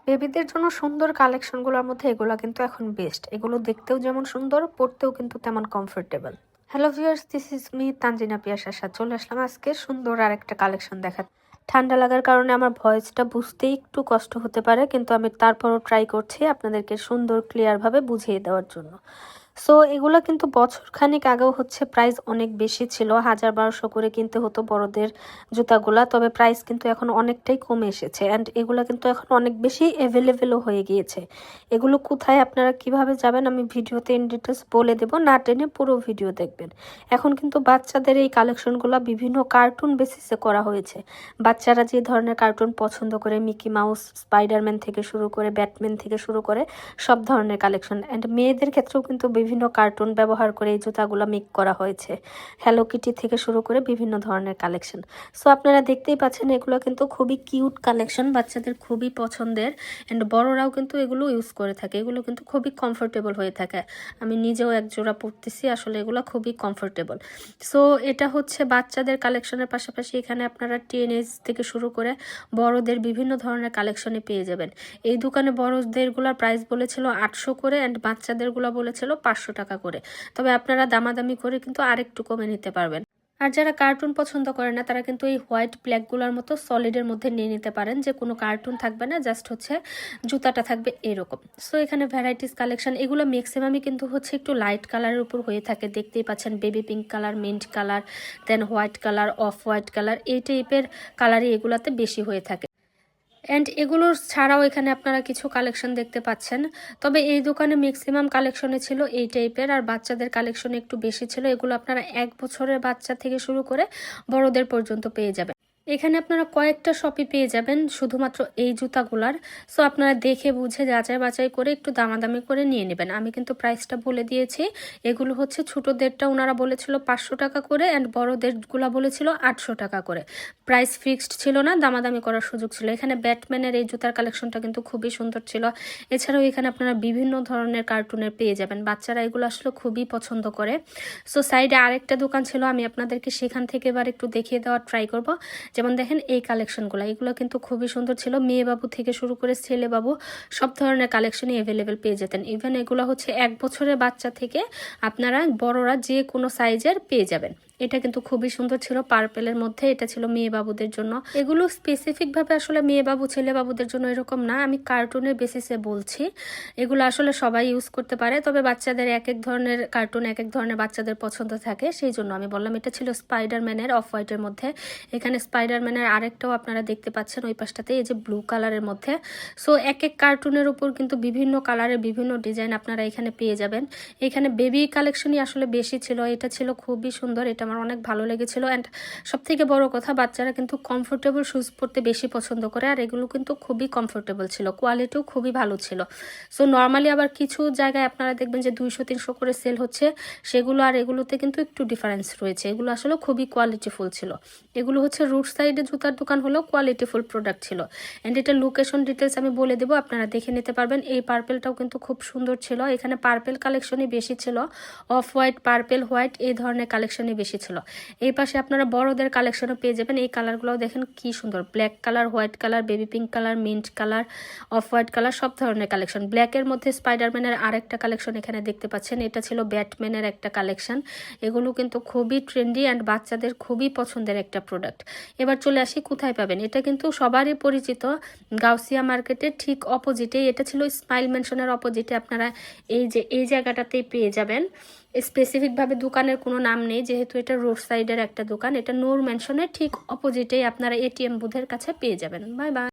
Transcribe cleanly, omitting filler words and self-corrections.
বেবিদের জন্য সুন্দর কালেকশনগুলোর মধ্যে এগুলো কিন্তু এখন বেস্ট। এগুলো দেখতেও যেমন সুন্দর, পড়তেও কিন্তু তেমন comfortable. Hello viewers, this is me Tanzina Piyasa. চলে আসলাম আজকে সুন্দর আর একটা কালেকশন দেখা। ঠান্ডা লাগার কারণে আমার ভয়েসটা বুঝতে একটু কষ্ট হতে পারে, কিন্তু আমি তারপরও ট্রাই করছি আপনাদেরকে সুন্দর ক্লিয়ারভাবে বুঝিয়ে দেওয়ার জন্য। সো এগুলো কিন্তু বছর খানিক আগেও হচ্ছে প্রাইস অনেক বেশি ছিল, 1000-1200 করে কিনতে হতো বড়দের জুতাগুলা। তবে প্রাইস কিন্তু এখন অনেকটাই কমে এসেছে অ্যান্ড এগুলো কিন্তু এখন অনেক বেশি অ্যাভেলেবেলও হয়ে গিয়েছে। এগুলো কোথায় আপনারা কিভাবে যাবেন আমি ভিডিওতে ইন ডিটেলস বলে দেবো, না টেনে পুরো ভিডিও দেখবেন। এখন কিন্তু বাচ্চাদের এই কালেকশনগুলো বিভিন্ন কার্টুন বেসিসে করা হয়েছে। বাচ্চারা যে ধরনের কার্টুন পছন্দ করে, মিকি মাউস, স্পাইডারম্যান থেকে শুরু করে ব্যাটম্যান থেকে শুরু করে সব ধরনের কালেকশন। অ্যান্ড মেয়েদের ক্ষেত্রেও কিন্তু বিভিন্ন কার্টুন ব্যবহার করে এই জুতাগুলো মেক করা হয়েছে। হ্যালো কিটি থেকে শুরু করে বিভিন্ন ধরনের কালেকশন। সো আপনারা দেখতেই পাচ্ছেন এগুলো কিন্তু খুবই কিউট কালেকশন, বাচ্চাদের খুবই পছন্দের। অ্যান্ড বড়রাও কিন্তু এগুলো ইউজ করে থাকে। এগুলো কিন্তু খুবই কমফোর্টেবল হয়ে থাকে। আমি নিজেও এক জোড়া পরতেছি, আসলে এগুলো খুবই কমফোর্টেবল। সো এটা হচ্ছে বাচ্চাদের কালেকশনের পাশাপাশি এখানে আপনারা টিনেজ থেকে শুরু করে বড়দের বিভিন্ন ধরনের কালেকশনে পেয়ে যাবেন। এই দোকানে বড়দেরগুলোর প্রাইস বলেছিল 800 করে অ্যান্ড বাচ্চাদেরগুলো বলেছিল 500 টাকা করে। তবে আপনারা দামাদামি করে কিন্তু আরেকটু কমে নিতে পারবেন। আর যারা কার্টুন পছন্দ করে না তারা কিন্তু এই হোয়াইট ব্ল্যাকগুলোর মতো সলিডের মধ্যে নিয়ে নিতে পারেন, যে কোনো কার্টুন থাকবে না, জাস্ট হচ্ছে জুতাটা থাকবে এরকম। সো এখানে ভ্যারাইটিস কালেকশন, এগুলো ম্যাক্সিমামই কিন্তু হচ্ছে একটু লাইট কালারের উপর হয়ে থাকে। দেখতেই পাচ্ছেন baby pink colour, mint colour, then white colour, off white colour, এই টাইপের কালারই এগুলাতে বেশি হয়ে থাকে। অ্যান্ড এগুলোর ছাড়াও এখানে আপনারা কিছু কালেকশন দেখতে পাচ্ছেন। তবে এই দোকানে ম্যাক্সিমাম কালেকশনে ছিল এই টাইপের, আর বাচ্চাদের কালেকশন একটু বেশি ছিল। এগুলো আপনারা 1 বছরের বাচ্চা থেকে শুরু করে বড়দের পর্যন্ত পেয়ে যাবেন। এখানে আপনারা কয়েকটা শপে পেয়ে যাবেন শুধুমাত্র এই জুতাগুলার। সো আপনারা দেখে বুঝে যাচাই বাছাই করে একটু দামাদামি করে নিয়ে নেবেন। আমি কিন্তু প্রাইসটা বলে দিয়েছি। এগুলো হচ্ছে ছোটদেরটা ওনারা বলেছিল 500 টাকা করে অ্যান্ড বড়দেরগুলা বলেছিল 800 টাকা করে। প্রাইস ফিক্সড ছিল না, দামাদামি করার সুযোগ ছিল। এখানে ব্যাটম্যানের এই জুতার কালেকশনটা কিন্তু খুবই সুন্দর ছিল। এছাড়াও এখানে আপনারা বিভিন্ন ধরনের কার্টুনের পেয়ে যাবেন। বাচ্চারা এগুলো আসলে খুবই পছন্দ করে। সো সাইডে আরেকটা দোকান ছিল, আমি আপনাদেরকে সেখান থেকে এবার একটু দেখিয়ে দেওয়ার ট্রাই করব। যেমন দেখেন এই কালেকশনগুলো, এগুলো কিন্তু খুবই সুন্দর ছিল। মেয়ে বাবু থেকে শুরু করে ছেলে বাবু সব ধরনের কালেকশনই অ্যাভেলেবেল পেয়ে যেতেন। ইভেন এগুলো হচ্ছে 1 বছরের বাচ্চা থেকে আপনারা বড়রা যে কোনো সাইজের পেয়ে যাবেন। এটা কিন্তু খুবই সুন্দর ছিল, পার্পেলের মধ্যে। এটা ছিল মেয়ে বাবুদের জন্য। এগুলো স্পেসিফিক ভাবে আসলে মেয়ে বাবু ছেলে বাবুদের জন্য এরকম না, আমি কার্টুনের বেসিসে বলছি। এগুলো আসলে সবাই ইউজ করতে পারে, তবে বাচ্চাদের এক এক ধরনের কার্টুন এক এক ধরনের বাচ্চাদের পছন্দ থাকে, সেই জন্য আমি বললাম। এটা ছিল স্পাইডারম্যানের অফ হোয়াইটের মধ্যে। এখানে স্পাইডারম্যানের আরেকটাও আপনারা দেখতে পাচ্ছেন ওই পাশটাতে, এই যে ব্লু কালারের মধ্যে। সো এক এক কার্টুনের উপর কিন্তু বিভিন্ন কালারের বিভিন্ন ডিজাইন আপনারা এখানে পেয়ে যাবেন। এখানে বেবি কালেকশনই আসলে বেশি ছিল। এটা ছিল খুবই সুন্দর, এটা আমার অনেক ভালো লেগেছিল। অ্যান্ড সব থেকে বড় কথা, বাচ্চারা কিন্তু কমফোর্টেবল শুজ পরতে বেশি পছন্দ করে, আর এগুলো কিন্তু খুবই কমফোর্টেবল ছিল, কোয়ালিটিও খুবই ভালো ছিল। সো নর্মালি আবার কিছু জায়গায় আপনারা দেখবেন যে 200-300 করে সেল হচ্ছে, সেগুলো আর এগুলোতে কিন্তু একটু ডিফারেন্স রয়েছে। এগুলো আসলে খুবই কোয়ালিটিফুল ছিল। এগুলো হচ্ছে রুট সাইডে জুতার দোকান হলেও কোয়ালিটিফুল প্রোডাক্ট ছিল। অ্যান্ড এটার লোকেশন ডিটেলস আমি বলে দেবো, আপনারা দেখে নিতে পারবেন। এই পার্পেলটাও কিন্তু খুব সুন্দর ছিল। এখানে পার্পেল কালেকশনই বেশি ছিল, অফ হোয়াইট, পার্পেল, হোয়াইট এই ধরনের কালেকশনই বেশি ছিল। এই পাশে আপনারা বড়দের কালেকশনও পেয়ে যাবেন। এই কালারগুলোও দেখেন কি সুন্দর, black colour, white colour, baby pink colour, mint colour, off white colour, সব ধরনের কালেকশন। ব্ল্যাকের মধ্যে স্পাইডারম্যানের আরেকটা কালেকশন এখানে দেখতে পাচ্ছেন। এটা ছিল ব্যাটম্যানের একটা কালেকশন। এগুলো কিন্তু খুবই ট্রেন্ডি অ্যান্ড বাচ্চাদের খুবই পছন্দের একটা প্রোডাক্ট। এবার চলে আসি কোথায় পাবেন। এটা কিন্তু সবারই পরিচিত, গাউসিয়া মার্কেটের ঠিক অপোজিটে। এটা ছিল স্মাইল মেনশনের অপোজিটে। আপনারা এই যে এই জায়গাটাতেই পেয়ে যাবেন। স্পেসিফিকভাবে দোকানের কোনো নাম নেই, যেহেতু এটা রোড সাইডের একটা দোকান। এটা নূর মেনশনের ঠিক অপোজিটেই আপনারা এটিএম বুথের কাছে পেয়ে যাবেন। Bye bye.